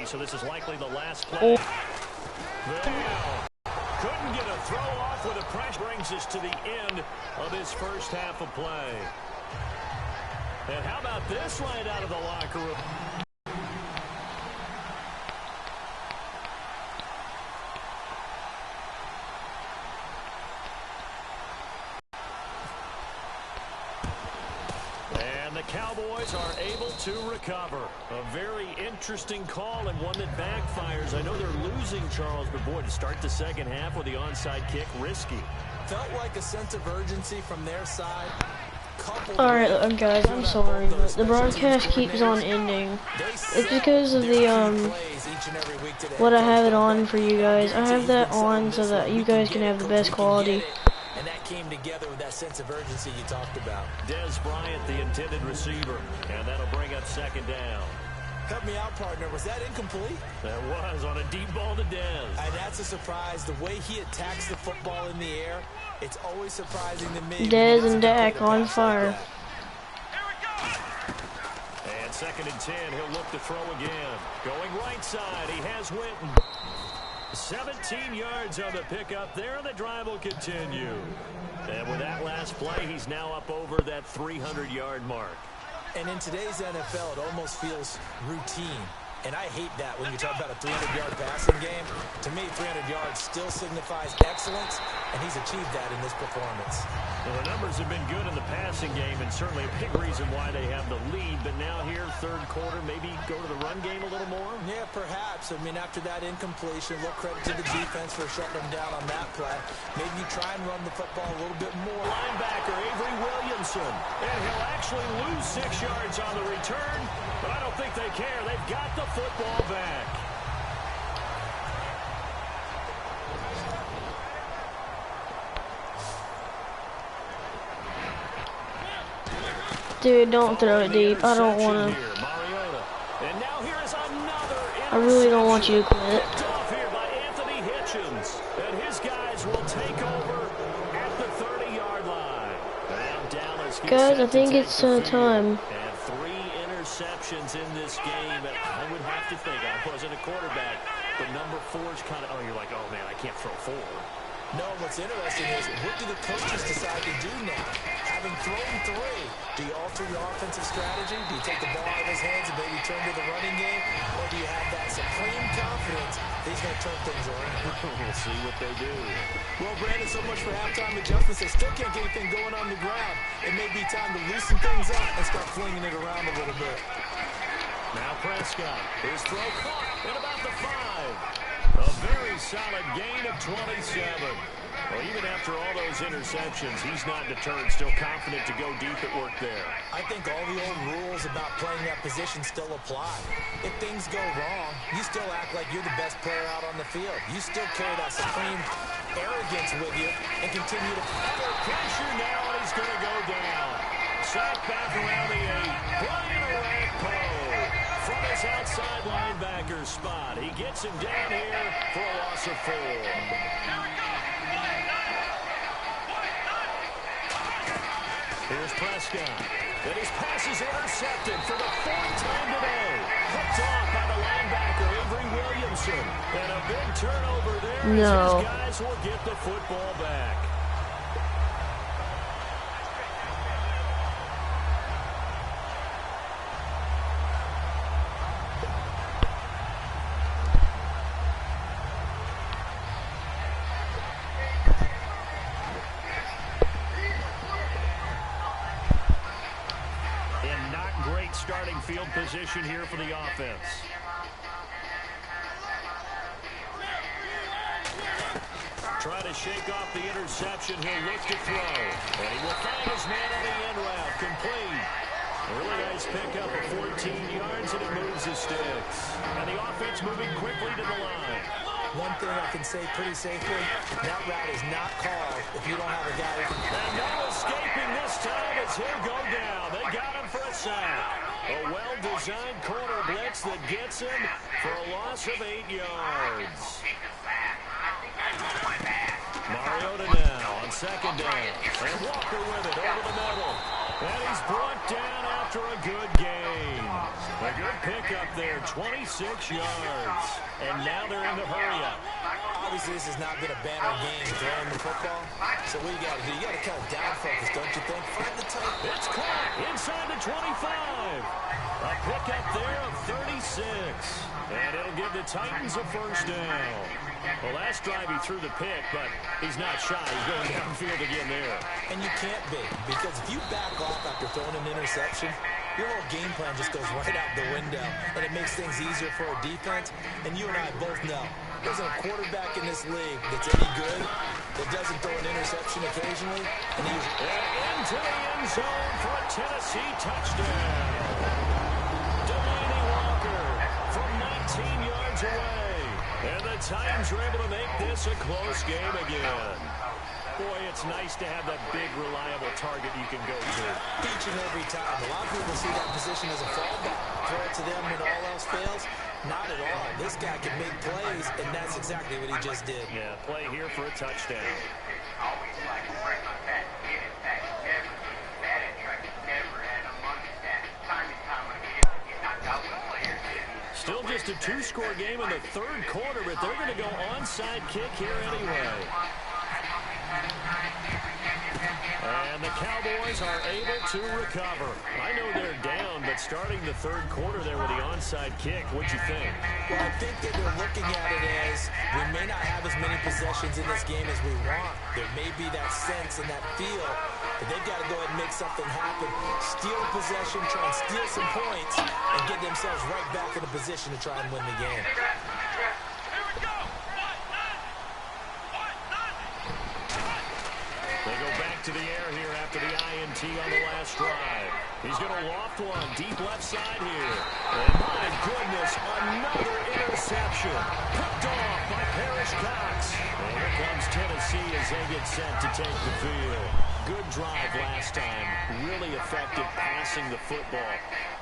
so this is likely the last play. Oh. Couldn't get a throw off with a pressure. Brings us to the end of his first half of play. And how about this right out of the locker room? And the Cowboys are able to recover. A very interesting call and one that backfires. I know they're losing, Charles, but boy, to start the second half with the onside kick, risky. Felt like a sense of urgency from their side. Alright, guys, I'm sorry, but the broadcast keeps on ending. It's because of the, what I have it on for you guys. I have that on so that you guys can have the best quality. And that came together with that sense of urgency you talked about. Des Bryant, the intended receiver, and that'll bring up second down. Help me out, partner. Was that incomplete? That was on a deep ball to Des. And that's a surprise. The way he attacks the football in the air, it's always surprising to me. Des and Dak on fire. And second and 10, he'll look to throw again. Going right side, he has Winton. 17 yards on the pickup there, and the drive will continue. And with that last play, he's now up over that 300-yard mark. And in today's NFL, it almost feels routine. And I hate that when you talk about a 300-yard passing game. To me, 300 yards still signifies excellence, and he's achieved that in this performance. Well, the numbers have been good in the passing game, and certainly a big reason why they have the lead. But now here, third quarter, maybe go to the run game a little more? Yeah, perhaps. I mean, after that incompletion, a little credit to the defense for shutting them down on that play. Maybe you try and run the football a little bit more. Linebacker Avery Williamson, and he'll actually lose 6 yards on the return, but I don't think they care. They've got the football back. Dude, don't throw it deep. I don't want to. I really don't want you to quit. Off here by Anthony Hitchens, and his guys will take over at the 30-yard line. Guys, I think it's time. And 3 interceptions in this game. I would have to think, I wasn't a quarterback, but number 4's kind of, you're like, oh man, I can't throw 4. No, what's interesting is, what do the coaches decide to do now? Having thrown 3, do you alter your offensive strategy? Do you take the ball out of his hands and maybe turn to the running game? Or do you have that supreme confidence that he's going to turn things around? We'll see what they do. Well, Brandon, so much for halftime adjustments. They still can't get anything going on the ground. It may be time to loosen things up and start flinging it around a little bit. Now Prescott, his throw caught at about the 5. A very solid gain of 27. Well, even after all those interceptions, he's not deterred, still confident to go deep at work there. I think all the old rules about playing that position still apply. If things go wrong, you still act like you're the best player out on the field. You still carry that supreme arrogance with you and continue to under pressure now, and he's going to go down. Sack back around the 8. Brian Orakpo from his outside linebacker spot. He gets him down here for a loss of 4. Here's Prescott. And his pass is intercepted for the 4th time today. Hooked off by the linebacker, Avery Williamson. And a big turnover there. No. His guys will get the football back. Starting field position here for the offense. Try to shake off the interception. He'll look to throw. And he will find his man on the end route. Complete. A really nice pickup of 14 yards, and it moves his sticks. And the offense moving quickly to the line. One thing I can say pretty safely, that route is not called if you don't have a guy who can... And no escaping this time as he'll go down. They got him for a sack. A well-designed corner blitz that gets him for a loss of 8 yards. Mariota now on second down. And Walker with it over the middle. And he's brought down after a good gain. A good pickup there, 26 yards. And now they're in the hurry-up. Obviously, this has not been a banner game throwing the football. So what you got to do? You got to kind of down focus, don't you think? Find the tight. It's caught inside the 25. A pickup there of 36. And it'll give the Titans a first down. Well, last drive he threw the pick, but he's not shy. He's going downfield again there. And you can't be, because if you back off after throwing an interception, your whole game plan just goes right out the window, and it makes things easier for a defense. And you and I both know there's a quarterback in this league that's any good that doesn't throw an interception occasionally. And into the end zone for a Tennessee touchdown. Delaney Walker from 19 yards away. And the Titans are able to make this a close game again. Boy, it's nice to have that big, reliable target you can go to. Each and every time. A lot of people see that position as a fallback. Throw it to them when all else fails. Not at all. This guy can make plays, and that's exactly what he just did. Yeah, play here for a touchdown. Still just a two-score game in the third quarter, but they're going to go onside kick here anyway. And the Cowboys are able to recover. I know they're down, but starting the third quarter there with the onside kick, what'd you think? Well, I think that they're looking at it as we may not have as many possessions in this game as we want. There may be that sense and that feel that they've got to go ahead and make something happen. Steal possession, try and steal some points, and get themselves right back in a position to try and win the game. They go back to the air here after the INT on the last drive. He's going to loft one deep left side here. And my goodness, another interception. Picked off by Parrish Cox. And here comes Tennessee as they get set to take the field. Good drive last time. Really effective passing the football.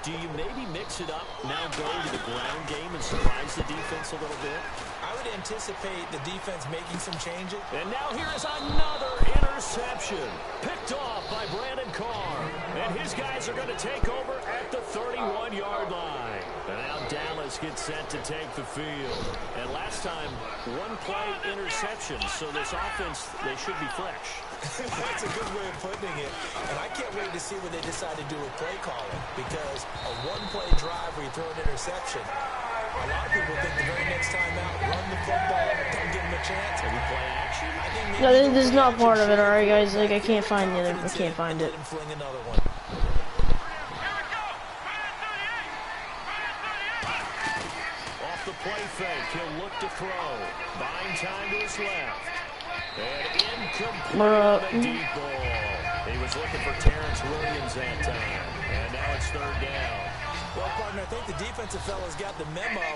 Do you maybe mix it up, now go to the ground game and surprise the defense a little bit? I would anticipate the defense making some changes. And now here's another interception. Picked off by Brandon Carr. And his guys are going to take over at the 31-yard line. And now Dallas gets set to take the field. And last time, one-play interception. So this offense, they should be fresh. That's a good way of putting it. And I can't wait to see what they decide to do with play calling. Because a one-play drive where you throw an interception, a lot of people think the very next time out, run the football, don't give them a chance, and we play action. No, this is not part of it, alright guys? Like, I can't find the other, I can't find it. Fling another one. Off the play fake, he'll look to throw. Buying time to his left. And incomplete on the deep ball. He was looking for Terrence Williams that time. And now it's third down. Well, partner, I think the defensive fellas got the memo,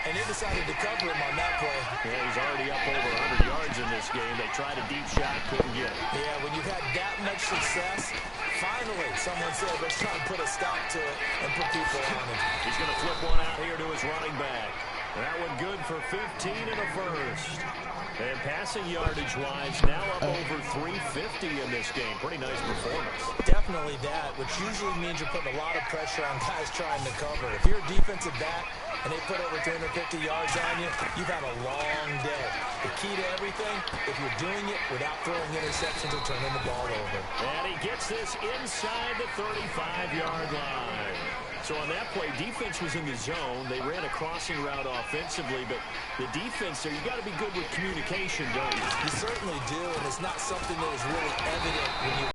and they decided to cover him on that play. Yeah, he's already up over 100 yards in this game. They tried a deep shot, couldn't get it. Yeah, when you've had that much success, finally someone said, let's try and put a stop to it and put people on him. He's going to flip one out here to his running back. That one good for 15 and a first. And passing yardage-wise, now up over 350 in this game. Pretty nice performance. Definitely that, which usually means you're putting a lot of pressure on guys trying to cover. If you're a defensive back and they put over 350 yards on you, you've had a long day. The key to everything, if you're doing it without throwing interceptions or turning the ball over. And he gets this inside the 35-yard line. So on that play, defense was in the zone. They ran a crossing route offensively, but the defense there, you got to be good with communication, don't you? You certainly do, and it's not something that is really evident when you